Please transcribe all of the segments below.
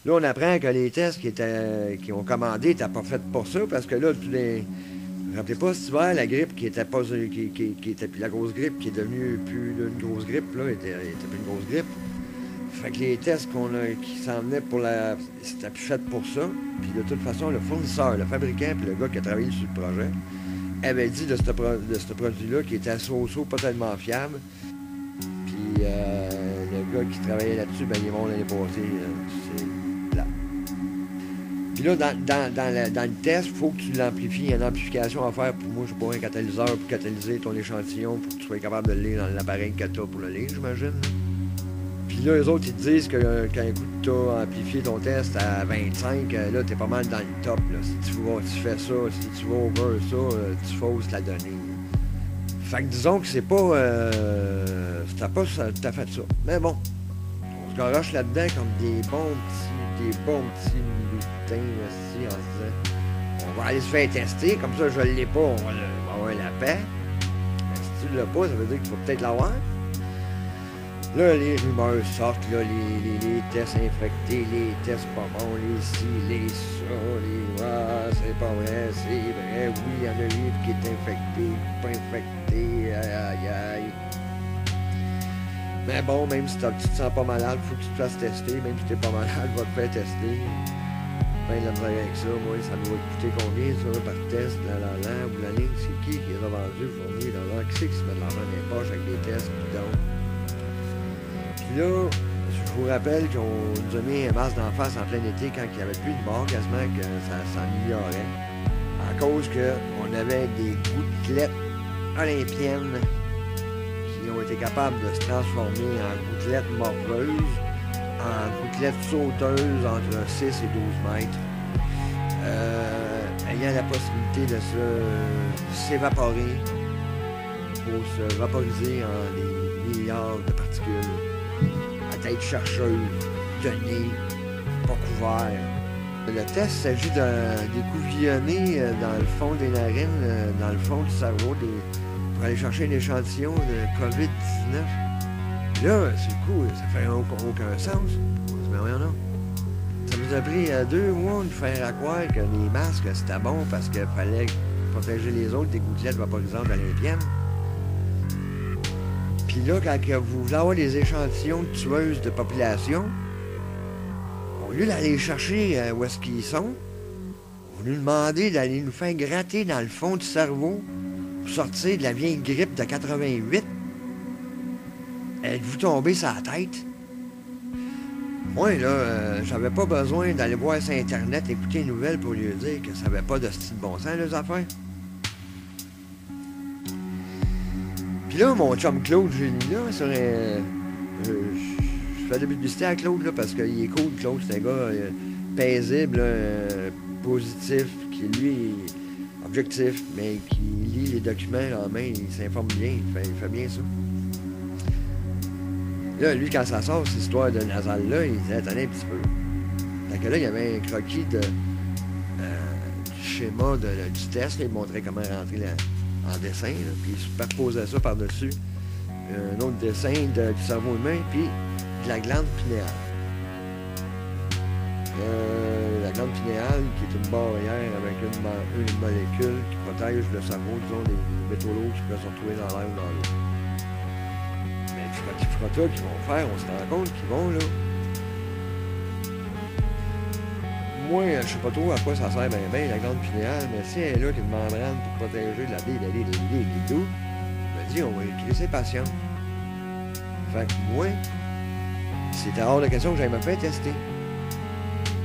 Là, on apprend que les tests qui ont commandé n'étaient pas faits pour ça, parce que là, rappelez pas, cet hiver, la grippe qui était pas. Qui était plus la grosse grippe, qui est devenue plus une grosse grippe, là, était plus une grosse grippe. Fait que les tests qui s'en venaient pour la. C'était plus fait pour ça. Puis de toute façon, le fournisseur, le fabricant, puis le gars qui a travaillé sur le projet, avait dit de ce produit-là qui était pas tellement fiable. Puis le gars qui travaillait là-dessus, ben, il est mort l'année passée. C'est plat. Puis là, dans le test, il faut que tu l'amplifies. Il y a une amplification à faire pour moi, je sais pas, un catalyseur pour catalyser ton échantillon pour que tu sois capable de le lire dans l'appareil que tu as pour le lire, j'imagine. Puis là, eux autres, ils te disent que quand tu as amplifié ton test à 25, là, t'es pas mal dans le top. Là. Si tu fais ça, si tu vas over ça, tu fausses la donnée. Fait que disons que c'est pas... c'était pas tout à fait ça. Mais bon, on se garoche là-dedans comme des bons petits lutins aussi, en se disant, on va aller se faire tester, comme ça je l'ai pas, on va avoir la paix. Mais si tu l'as pas, ça veut dire qu'il faut peut-être l'avoir. Là, les rumeurs sortent, là, les tests infectés, les tests pas bons, les ci, les ça, les c'est pas vrai, c'est vrai, oui, il y en a un qui est infecté, pas infecté, aïe aïe. Mais bon, même si tu te sens pas malade, il faut que tu te fasses tester, même si t'es pas malade, va te faire tester. Ben, la misère avec ça, moi, ça doit te coûter combien, ça, par test, ou la ligne, c'est qui les a vendus, fournis, qui c'est qui se met de l'argent dans les poches avec des tests, bidons. Puis là, je vous rappelle qu'on nous a mis un masque d'en face en plein été quand il n'y avait plus de mort, quasiment que ça s'améliorait. À cause qu'on avait des gouttelettes olympiennes qui ont été capables de se transformer en gouttelettes morveuses, en gouttelettes sauteuses entre 6 et 12 mètres, ayant la possibilité de s'évaporer pour se vaporiser en des milliards de particules. Tête chercheuse, de nez, pas couvert. Le test s'agit d'écouvillonner dans le fond des narines, dans le fond du cerveau, pour aller chercher un échantillon de COVID-19. Là, c'est cool, ça fait aucun sens. Mais voyons non. Ça nous a pris 2 mois de faire croire que les masques, c'était bon parce qu'il fallait protéger les autres des gouttelettes vaporisantes olympiennes. Puis là, quand vous voulez avoir des échantillons de tueuses de population, au lieu d'aller chercher où est-ce qu'ils sont, vous nous demandez d'aller nous faire gratter dans le fond du cerveau pour sortir de la vieille grippe de 88. Êtes-vous tombé sur la tête? Moi, là, j'avais pas besoin d'aller voir sur Internet, écouter les nouvelles pour lui dire que ça avait pas de style bon sens, les affaires. Puis là, mon chum Claude Génie, là, je fais de la publicité à Claude, là, parce qu'il est cool, Claude, c'est un gars paisible, positif, qui, lui, est objectif, mais qui lit les documents en main, il s'informe bien, il fait bien ça. Là, lui, quand ça sort, cette histoire de nasal-là, il disait, attendez un petit peu. Fait que là, il y avait un croquis du schéma du test, là, il montrait comment rentrer en dessin, là, puis il superposait ça par-dessus un autre dessin du cerveau humain, puis de la glande pinéale. La glande pinéale, qui est une barrière avec une molécule qui protège le cerveau, disons, des métaux lourds qui peuvent se retrouver dans l'air ou dans l'eau. Mais les frottas qu'ils vont faire, on se rend compte qu'ils vont, là. Moi, je sais pas trop à quoi ça sert bien, la glande pinéale, mais si elle est là, qui est une membrane pour protéger la bille, et tout, je me dis, on va utiliser patient. Fait que moi, c'était hors de question que j'aille me faire tester.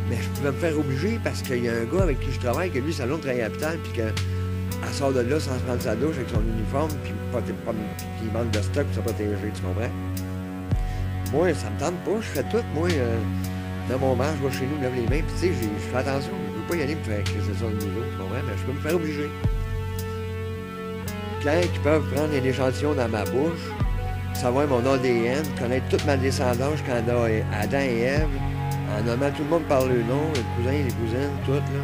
Mais je pouvais me faire obliger parce qu'il y a un gars avec qui je travaille, que lui, sa longue travaille à l'hôpital, puis qu'elle sort de là sans se prendre sa douche avec son uniforme, puis il manque de stock pour se protéger, tu comprends? Moi, ça me tente pas, je fais tout, moi. Dans mon marche, je vais chez nous, me lève les mains, puis tu sais, je fais attention, je veux pas y aller me faire crisser ça au niveau, tu comprends? Mais je peux me faire obliger. Quand ils peuvent prendre un échantillon dans ma bouche, savoir mon ADN, connaître toute ma descendance quand Adam et Ève, en nommant tout le monde par le nom, les cousins, les cousines, tout, là.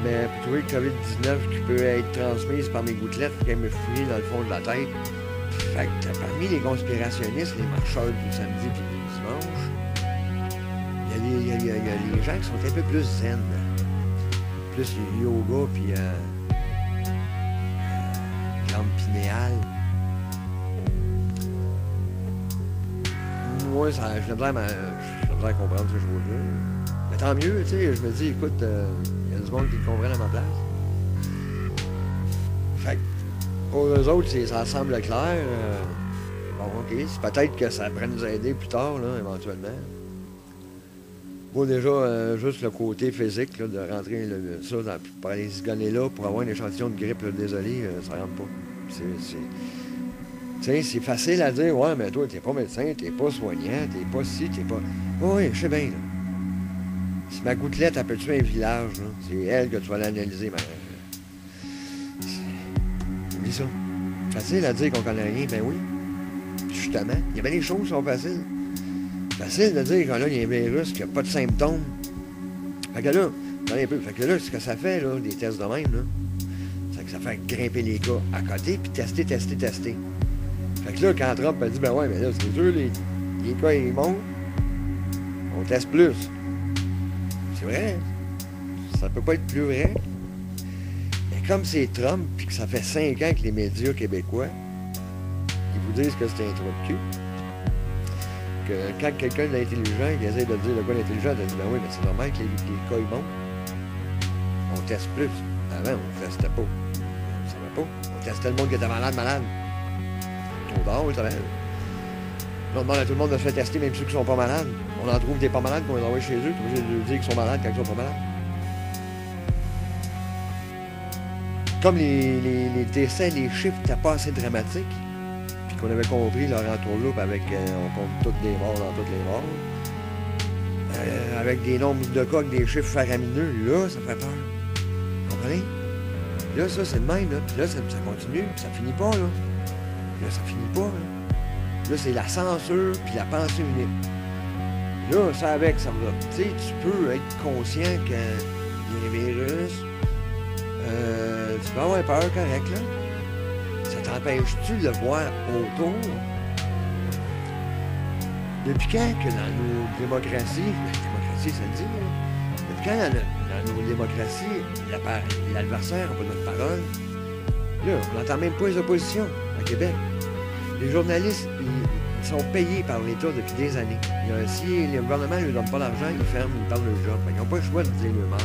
Mais pour trouver le COVID-19 qui peut être transmise par mes gouttelettes, il faut qu'elle me fouille dans le fond de la tête. Fait que parmi les conspirationnistes, les marcheurs du samedi puis du dimanche, il y a les gens qui sont un peu plus zen. Plus yoga, puis jambes pinéales. Moi, ça, je devrais comprendre ce chose-là. Mais tant mieux, tu sais, je me dis, écoute, il y a du monde qui le comprend à ma place. Fait que, pour eux autres, ça semble clair. Bon, OK, c'est peut-être que ça pourrait nous aider plus tard, là, éventuellement. Bon, déjà, juste le côté physique, là, de rentrer ça par les zigonner là pour avoir une échantillon de grippe, là, désolé, ça rentre pas. Tu sais, c'est facile à dire, ouais, mais toi, t'es pas médecin, t'es pas soignant, t'es pas ci, t'es pas. Oui, je sais bien, là. Si ma gouttelette, elle peut tuer un village, là, c'est elle que tu vas l'analyser, mais. Oublie ça. Facile à dire qu'on connaît rien, ben oui. Justement, il y a bien des choses qui sont faciles. Facile de dire quand là, il y a un virus qui n'a pas de symptômes. Fait que là, attendez un peu. Fait que là, ce que ça fait, là, des tests de même, là, c'est que ça fait grimper les cas à côté, puis tester. Fait que là, quand Trump a dit, ben ouais, mais là, c'est sûr, les cas, ils montent, on teste plus. C'est vrai. Ça peut pas être plus vrai. Mais comme c'est Trump, puis que ça fait 5 ans que les médias québécois, ils vous disent que c'est un trou de cul, que quand quelqu'un d'intelligent, il essaie de dire le gars d'intelligent, il dit, ben oui, mais c'est normal que les cas, ils montent. On teste plus. Avant, on testait pas. On savait pas. On testait le monde qui était malade. Trop tard, oui, ça va. On demande à tout le monde de se faire tester, même ceux qui sont pas malades. On en trouve des pas malades qu'on les envoie chez eux, puis obligé de leur dire qu'ils sont malades quand ils sont pas malades. Comme les décès, les chiffres n'étaient pas assez dramatiques, puis qu'on avait compris leur entourloupe avec on compte toutes les morts dans toutes les morts. Avec des nombres de cas, avec des chiffres faramineux, là, ça fait peur. Vous comprenez? Là, ça, c'est le même, là. Puis là, ça continue, puis ça finit pas, là. Là, ça finit pas, là. Là, c'est la censure, puis la pensée unique. Là, ça avec, ça va. Tu sais, tu peux être conscient qu'il y a un virus. Tu peux avoir peur, correct, là. Ça t'empêche-tu de le voir autour? Depuis quand que dans nos démocraties, la démocratie, ça le dit, là. Depuis quand dans nos démocraties, l'adversaire n'a pas notre parole? Là, on n'entend même pas les oppositions à Québec. Les journalistes, ils sont payés par l'État depuis des années. Si le gouvernement ne leur donne pas d'argent, ils ferment, ils perdent leur job. Ils n'ont pas le choix de dire le mal.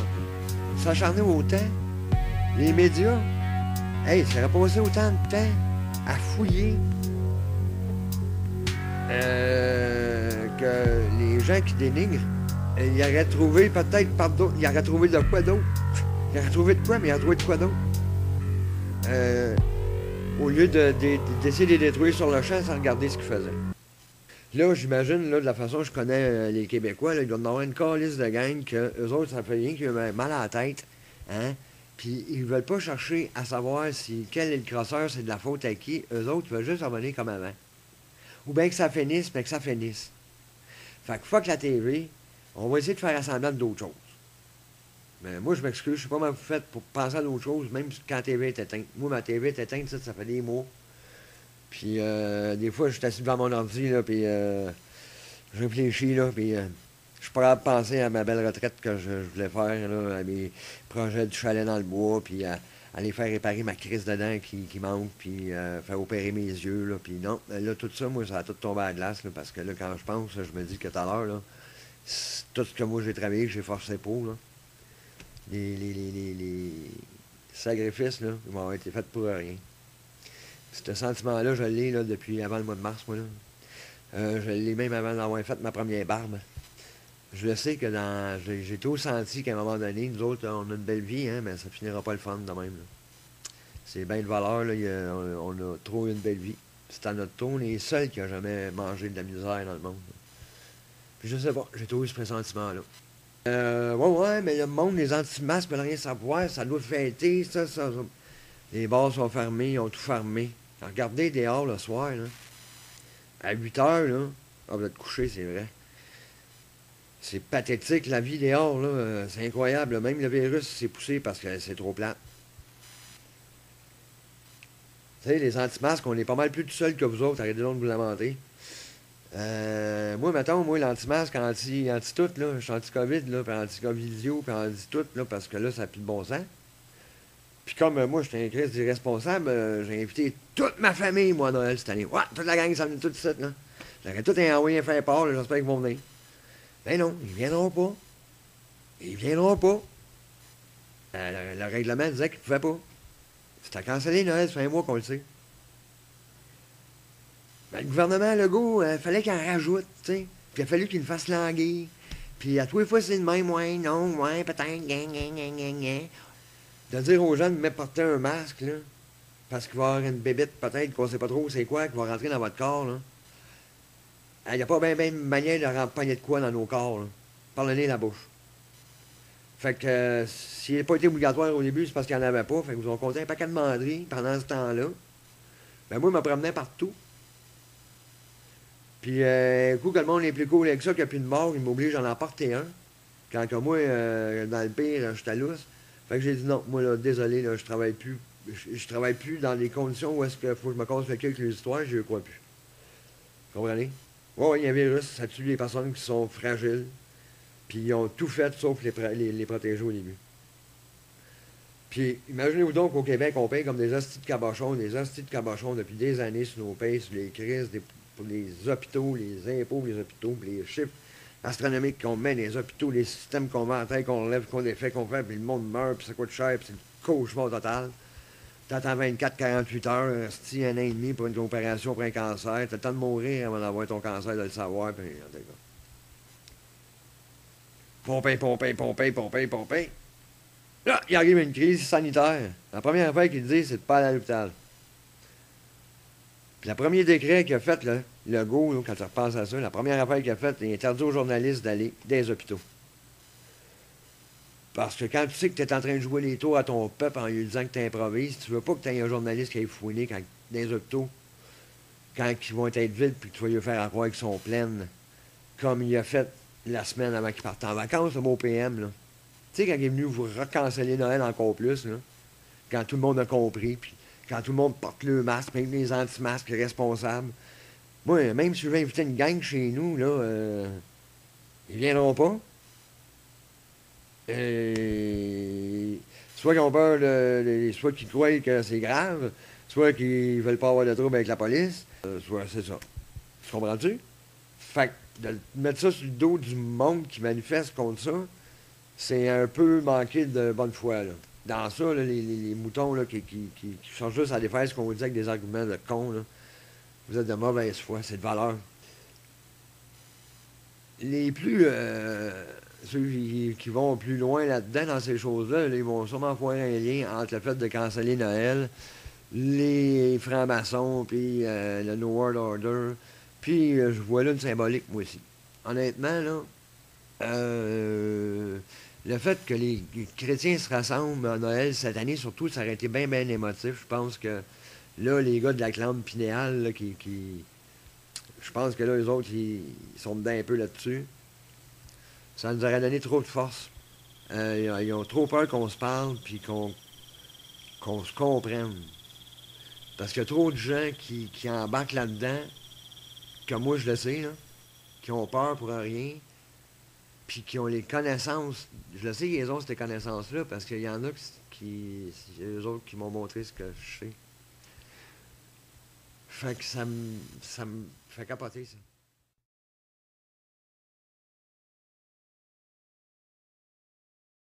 S'acharner autant, les médias, hey, ça aurait passé autant de temps à fouiller que les gens qui dénigrent, ils auraient trouvé peut-être par d'autres, ils auraient trouvé de quoi d'autre. Ils auraient trouvé de quoi, mais ils auraient trouvé de quoi d'autre. Au lieu d'essayer de les détruire sur le champ sans regarder ce qu'ils faisaient. Là, j'imagine, là, de la façon que je connais les Québécois, là, ils doivent avoir une calice de gang que eux autres, ça fait rien qu'ils ont mal à la tête, hein? Puis ils veulent pas chercher à savoir si quel est le crosseur, c'est de la faute à qui. Eux autres, ils veulent juste revenir comme avant. Ou bien que ça finisse, mais que ça finisse. Fait que fuck la TV, on va essayer de faire assemblant d'autres choses. Mais moi, je m'excuse, je sais pas comment vous faites pour penser à d'autres choses, même quand la TV est éteinte. Moi, ma TV est éteinte, ça fait des mois. Puis des fois, je suis assis devant mon ordi, là, puis je réfléchis, là, puis je suis pas capable de penser à ma belle retraite que je voulais faire, là, à mes projets du chalet dans le bois, puis à aller faire réparer ma crise de dents qui manque, puis faire opérer mes yeux, là, puis non, là, tout ça, moi, ça a tout tombé à la glace, là, parce que là, quand je pense, je me dis que tout à l'heure, là, tout ce que moi j'ai travaillé, que j'ai forcé pour, là, les sacrifices, là, ils m'ont été faits pour rien. Ce sentiment-là, je l'ai là, depuis avant le mois de mars, moi. Là. Je l'ai même avant d'avoir fait ma première barbe. Je le sais que j'ai tout senti qu'à un moment donné, nous autres, on a une belle vie, hein, mais ça finira pas le fun de même. Là. C'est bien de valeur, là, on a trop une belle vie. C'est à notre tour, on est les seuls qui n'ont jamais mangé de la misère dans le monde. Là. Puis je sais pas, j'ai toujours eu ce pressentiment-là. Ouais, mais le monde, les anti-masques ne veulent rien savoir, ça doit fêter, ça. Les bars sont fermés, ils ont tout fermé. Regardez dehors le soir, là. À 8 heures, là. Ah, vous êtes couché, c'est vrai. C'est pathétique, la vie dehors, là. C'est incroyable. Là. Même le virus s'est poussé parce que c'est trop plat. Vous savez, les anti-masques, on est pas mal plus tout seuls que vous autres. Arrêtez donc de vous lamenter. Moi, mettons, moi, l'anti-masque, anti-tout, là, je suis anti-COVID, là, puis anti-Covidio, puis anti-tout, là, parce que là, ça n'a plus de bon sens. Puis comme moi, j'étais un Christ irresponsable, j'ai invité toute ma famille, moi, à Noël cette année. Ouais, toute la gang, ça venait tout de suite, là. J'aurais tout envoyé un faire part, là, j'espère qu'ils vont venir. Ben non, ils viendront pas. Ils viendront pas. Le règlement disait qu'ils ne pouvaient pas. C'était cancellé Noël, ça fait un mois qu'on le sait. Ben, le gouvernement Legault, il fallait qu'il en rajoute, tu sais. Puis il a fallu qu'il le fasse languer. Puis à tous les fois, c'est le même, ouais, non, ouais, peut-être, gang. De dire aux gens de me porter un masque, là, parce qu'il va y avoir une bébête, peut-être, qu'on sait pas trop c'est quoi, qui va rentrer dans votre corps, là. Il n'y a pas bien de manière de rempagner de quoi dans nos corps, là. Par le nez et la bouche. Fait que s'il n'a pas été obligatoire au début, c'est parce qu'il n'y en avait pas. Fait que vous ont compté un paquet de manderies pendant ce temps-là. Ben moi, je me promenais partout. Puis, un coup que le monde est plus cool avec ça, qu'il n'y a plus de mort, il m'oblige à en porter un. Quand que moi, dans le pire, j'étais lousse. Fait que j'ai dit non, moi, là, désolé, là, je travaille plus. Je travaille plus dans les conditions où est-ce qu'il faut que je me casse le cul avec les histoires, je ne crois plus. Vous comprenez? Ouais, il y a un virus, ça tue les personnes qui sont fragiles. Puis ils ont tout fait sauf les protéger au début. Puis imaginez-vous donc qu'au Québec, on paye comme des hosties des hosties de cabochons depuis des années sur nos pays, sur les crises, pour les hôpitaux, les impôts, les hôpitaux, puis les chiffres astronomiques qu'on met dans les hôpitaux, les systèmes qu'on met en tête, qu'on lève, qu'on défait, qu'on fait, puis le monde meurt, puis ça coûte cher, puis c'est le cauchemar total. T'attends 24-48 heures, hostie, un an et demi pour une opération pour un cancer, t'as le temps de mourir avant d'avoir ton cancer, de le savoir, puis en tout cas. Pompé. Là, il arrive une crise sanitaire. La première affaire qu'il dit, c'est de pas aller à l'hôpital. Puis le premier décret qu'il a fait, là, le go, là, quand tu repenses à ça, la première affaire qu'il a faite, il interdit aux journalistes d'aller des hôpitaux. Parce que quand tu sais que tu es en train de jouer les tours à ton peuple en lui disant que tu improvises, tu veux pas que tu aies un journaliste qui aille fouiner dans les hôpitaux, quand ils vont être vides, puis que tu vas lui faire croire qu'ils sont pleines, comme il a fait la semaine avant qu'il parte en vacances, le mot PM, là. Tu sais, quand il est venu vous recanceller Noël encore plus, là, quand tout le monde a compris, puis quand tout le monde porte le masque, même les anti-masques responsables. Moi, même si je veux inviter une gang chez nous, là, ils viendront pas. Soit qu'ils ont peur, soit qu'ils croient que c'est grave, soit qu'ils veulent pas avoir de trouble avec la police, soit c'est ça. Tu comprends-tu? Fait que de mettre ça sur le dos du monde qui manifeste contre ça, c'est un peu manqué de bonne foi, là. Dans ça, là, les moutons là, qui sont juste à défaire ce qu'on vous dit avec des arguments de con, là, vous êtes de mauvaise foi, c'est de valeur. Les plus. Ceux qui vont plus loin là-dedans dans ces choses-là, là, ils vont sûrement voir un lien entre le fait de canceller Noël, les francs-maçons, puis le New World Order, puis je vois là une symbolique, moi aussi. Honnêtement, là, le fait que les chrétiens se rassemblent à Noël cette année, surtout, ça aurait été bien, bien émotif. Je pense que là, les gars de la glande pinéale, là, je pense que là, les autres, ils sont dedans un peu là-dessus. Ça nous aurait donné trop de force. Ils ont trop peur qu'on se parle puis qu'on se comprenne. Parce qu'il y a trop de gens qui embarquent là-dedans, comme moi je le sais, là, qui ont peur pour rien, puis qui ont les connaissances. Je le sais qu'ils ont ces connaissances-là, parce qu'il y en a c'est eux autres qui m'ont montré ce que je sais. Fait que ça me fait capoter, ça.